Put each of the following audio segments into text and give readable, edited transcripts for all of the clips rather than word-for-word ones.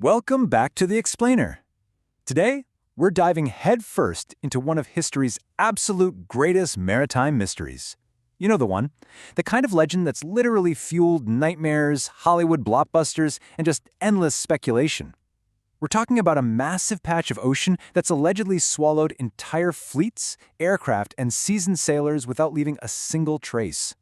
Welcome back to The Explainer. Today, we're diving headfirst into one of history's absolute greatest maritime mysteries. You know the one, the kind of legend that's literally fueled nightmares, Hollywood blockbusters, and just endless speculation. We're talking about a massive patch of ocean that's allegedly swallowed entire fleets, aircraft, and seasoned sailors without leaving a single trace.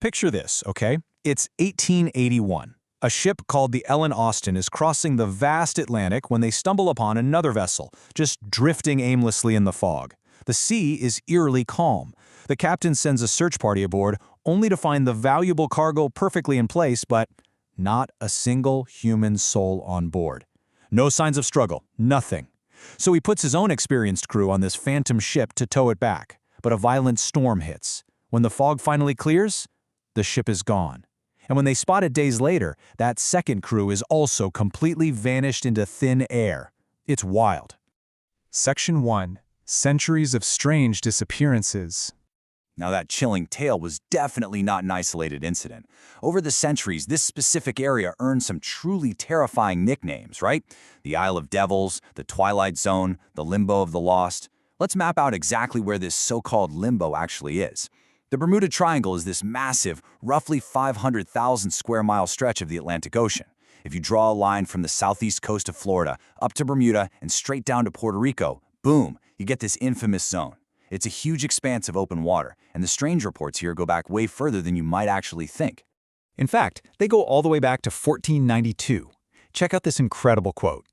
Picture this, okay? It's 1881. A ship called the Ellen Austin is crossing the vast Atlantic when they stumble upon another vessel, just drifting aimlessly in the fog. The sea is eerily calm. The captain sends a search party aboard, only to find the valuable cargo perfectly in place, but not a single human soul on board. No signs of struggle, nothing. So he puts his own experienced crew on this phantom ship to tow it back, but a violent storm hits. When the fog finally clears, the ship is gone. And when they spot it days later, that second crew is also completely vanished into thin air. It's wild. Section 1. Centuries of Strange Disappearances. Now that chilling tale was definitely not an isolated incident. Over the centuries, this specific area earned some truly terrifying nicknames, right? The Isle of Devils, the Twilight Zone, the Limbo of the Lost. Let's map out exactly where this so-called limbo actually is. The Bermuda Triangle is this massive, roughly 500,000 square mile stretch of the Atlantic Ocean. If you draw a line from the southeast coast of Florida up to Bermuda and straight down to Puerto Rico, boom, you get this infamous zone. It's a huge expanse of open water, and the strange reports here go back way further than you might actually think. In fact, they go all the way back to 1492. Check out this incredible quote.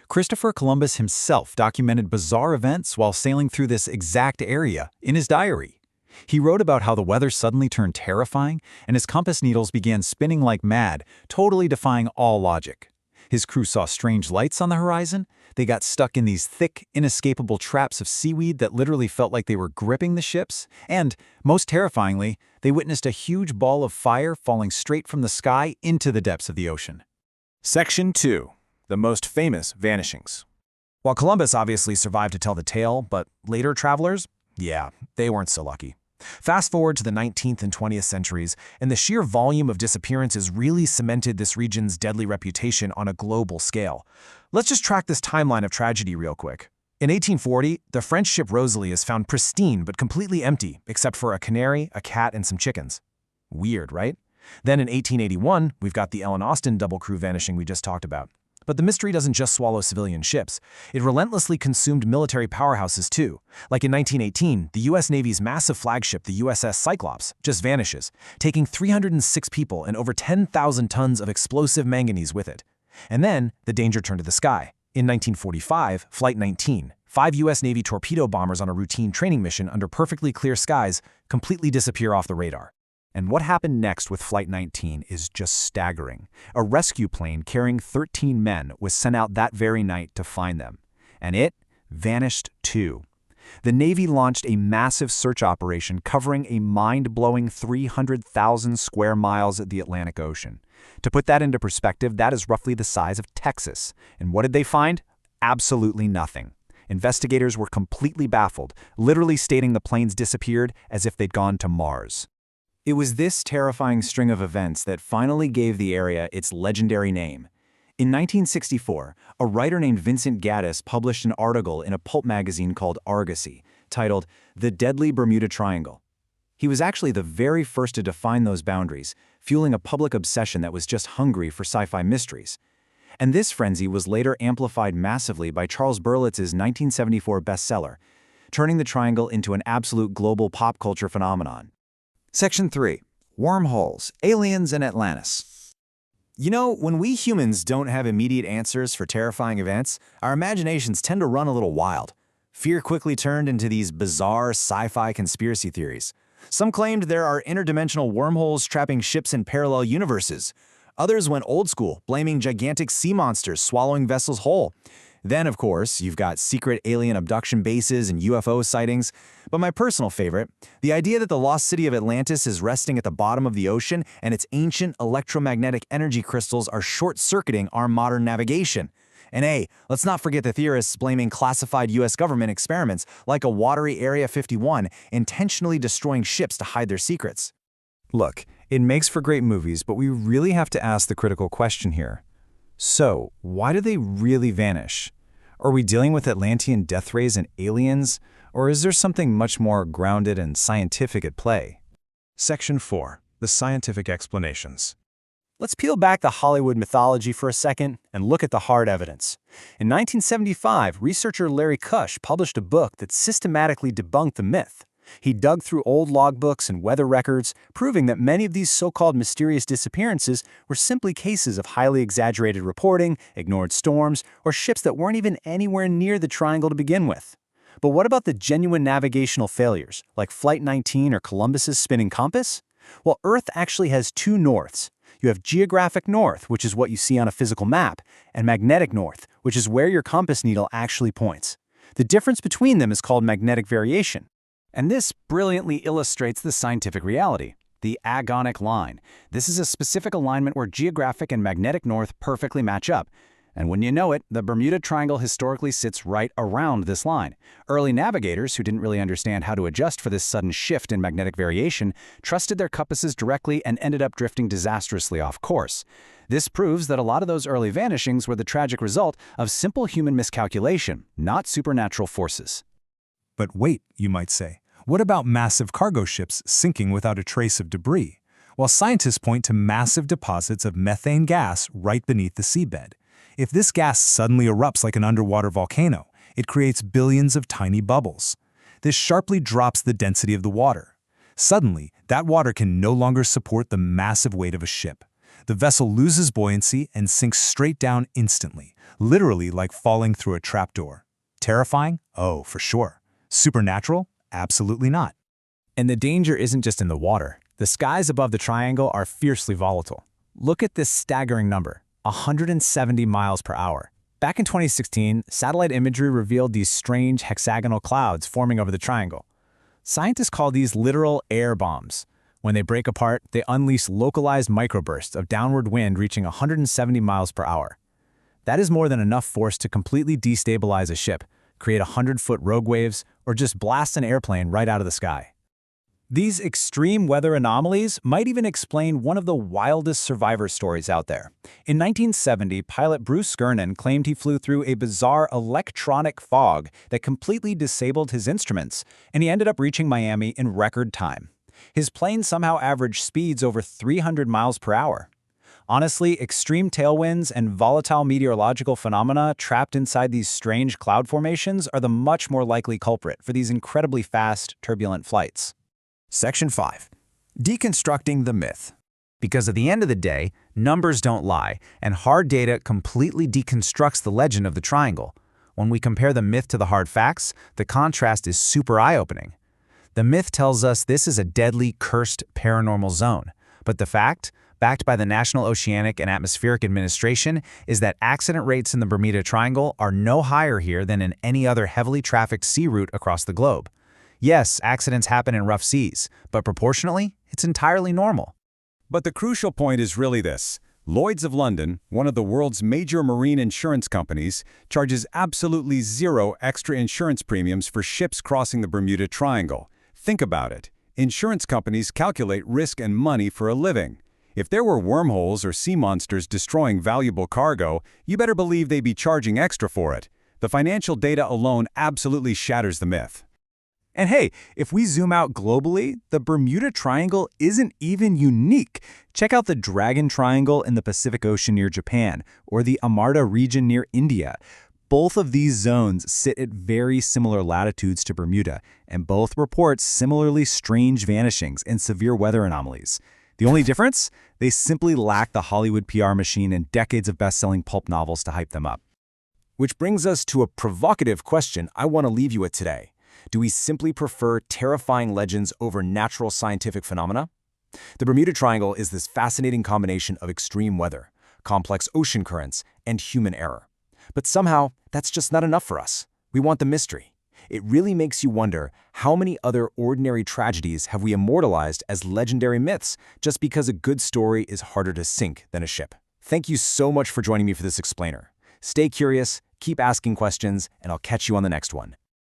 Christopher Columbus himself documented bizarre events while sailing through this exact area in his diary. He wrote about how the weather suddenly turned terrifying and his compass needles began spinning like mad, totally defying all logic. His crew saw strange lights on the horizon. They got stuck in these thick, inescapable traps of seaweed that literally felt like they were gripping the ships. And, most terrifyingly, they witnessed a huge ball of fire falling straight from the sky into the depths of the ocean. Section 2. The most famous vanishings. While Columbus obviously survived to tell the tale, but later travelers, yeah, they weren't so lucky. Fast forward to the 19th and 20th centuries, and the sheer volume of disappearances really cemented this region's deadly reputation on a global scale. Let's just track this timeline of tragedy real quick. In 1840, the French ship Rosalie is found pristine but completely empty, except for a canary, a cat, and some chickens. Weird, right? Then in 1881, we've got the Ellen Austin double crew vanishing we just talked about. But the mystery doesn't just swallow civilian ships. It relentlessly consumed military powerhouses too. Like in 1918, the U.S. Navy's massive flagship, the USS Cyclops, just vanishes, taking 306 people and over 10,000 tons of explosive manganese with it. And then, the danger turned to the sky. In 1945, Flight 19, 5 U.S. Navy torpedo bombers on a routine training mission under perfectly clear skies completely disappear off the radar. And what happened next with Flight 19 is just staggering. A rescue plane carrying 13 men was sent out that very night to find them. And it vanished too. The Navy launched a massive search operation covering a mind-blowing 300,000 square miles of the Atlantic Ocean. To put that into perspective, that is roughly the size of Texas. And what did they find? Absolutely nothing. Investigators were completely baffled, literally stating the planes disappeared as if they'd gone to Mars. It was this terrifying string of events that finally gave the area its legendary name. In 1964, a writer named Vincent Gaddis published an article in a pulp magazine called Argosy, titled The Deadly Bermuda Triangle. He was actually the very first to define those boundaries, fueling a public obsession that was just hungry for sci-fi mysteries. And this frenzy was later amplified massively by Charles Berlitz's 1974 bestseller, turning the triangle into an absolute global pop culture phenomenon. Section 3. Wormholes, Aliens, and Atlantis. You know, when we humans don't have immediate answers for terrifying events, our imaginations tend to run a little wild. Fear quickly turned into these bizarre sci-fi conspiracy theories. Some claimed there are interdimensional wormholes trapping ships in parallel universes. Others went old school, blaming gigantic sea monsters swallowing vessels whole. Then, of course, you've got secret alien abduction bases and UFO sightings. But my personal favorite, the idea that the lost city of Atlantis is resting at the bottom of the ocean and its ancient electromagnetic energy crystals are short-circuiting our modern navigation. And hey, let's not forget the theorists blaming classified U.S. government experiments like a watery Area 51 intentionally destroying ships to hide their secrets. Look, it makes for great movies, but we really have to ask the critical question here. So, why do they really vanish? Are we dealing with Atlantean death rays and aliens, or is there something much more grounded and scientific at play? Section 4. The Scientific Explanations. Let's peel back the Hollywood mythology for a second and look at the hard evidence. In 1975, researcher Larry Kush published a book that systematically debunked the myth. He dug through old logbooks and weather records, proving that many of these so-called mysterious disappearances were simply cases of highly exaggerated reporting, ignored storms, or ships that weren't even anywhere near the triangle to begin with. But what about the genuine navigational failures, like Flight 19 or Columbus's spinning compass? Well, Earth actually has two norths. You have geographic north, which is what you see on a physical map, and magnetic north, which is where your compass needle actually points. The difference between them is called magnetic variation. And this brilliantly illustrates the scientific reality, the agonic line. This is a specific alignment where geographic and magnetic north perfectly match up. And when you know it, the Bermuda Triangle historically sits right around this line. Early navigators, who didn't really understand how to adjust for this sudden shift in magnetic variation, trusted their compasses directly and ended up drifting disastrously off course. This proves that a lot of those early vanishings were the tragic result of simple human miscalculation, not supernatural forces. But wait, you might say, what about massive cargo ships sinking without a trace of debris? While scientists point to massive deposits of methane gas right beneath the seabed. If this gas suddenly erupts like an underwater volcano, it creates billions of tiny bubbles. This sharply drops the density of the water. Suddenly, that water can no longer support the massive weight of a ship. The vessel loses buoyancy and sinks straight down instantly, literally like falling through a trapdoor. Terrifying? Oh, for sure. Supernatural? Absolutely not. And the danger isn't just in the water. The skies above the triangle are fiercely volatile. Look at this staggering number. 170 miles per hour. Back in 2016, satellite imagery revealed these strange hexagonal clouds forming over the triangle. Scientists call these literal air bombs. When they break apart, they unleash localized microbursts of downward wind reaching 170 miles per hour. That is more than enough force to completely destabilize a ship, create 100-foot rogue waves, or just blast an airplane right out of the sky. These extreme weather anomalies might even explain one of the wildest survivor stories out there. In 1970, pilot Bruce Gernon claimed he flew through a bizarre electronic fog that completely disabled his instruments, and he ended up reaching Miami in record time. His plane somehow averaged speeds over 300 miles per hour. Honestly, extreme tailwinds and volatile meteorological phenomena trapped inside these strange cloud formations are the much more likely culprit for these incredibly fast, turbulent flights. Section 5. Deconstructing the myth. Because at the end of the day, numbers don't lie, and hard data completely deconstructs the legend of the triangle. When we compare the myth to the hard facts, the contrast is super eye-opening. The myth tells us this is a deadly, cursed, paranormal zone. But the fact, backed by the National Oceanic and Atmospheric Administration, is that accident rates in the Bermuda Triangle are no higher here than in any other heavily trafficked sea route across the globe. Yes, accidents happen in rough seas, but proportionally, it's entirely normal. But the crucial point is really this. Lloyd's of London, one of the world's major marine insurance companies, charges absolutely zero extra insurance premiums for ships crossing the Bermuda Triangle. Think about it. Insurance companies calculate risk and money for a living. If there were wormholes or sea monsters destroying valuable cargo, you better believe they'd be charging extra for it. The financial data alone absolutely shatters the myth. And hey, if we zoom out globally, the Bermuda Triangle isn't even unique. Check out the Dragon Triangle in the Pacific Ocean near Japan, or the Amarta region near India. Both of these zones sit at very similar latitudes to Bermuda, and both report similarly strange vanishings and severe weather anomalies. The only difference? They simply lack the Hollywood PR machine and decades of best-selling pulp novels to hype them up. Which brings us to a provocative question I want to leave you with today. Do we simply prefer terrifying legends over natural scientific phenomena? The Bermuda Triangle is this fascinating combination of extreme weather, complex ocean currents, and human error. But somehow, that's just not enough for us. We want the mystery. It really makes you wonder, how many other ordinary tragedies have we immortalized as legendary myths just because a good story is harder to sink than a ship? Thank you so much for joining me for this explainer. Stay curious, keep asking questions, and I'll catch you on the next one.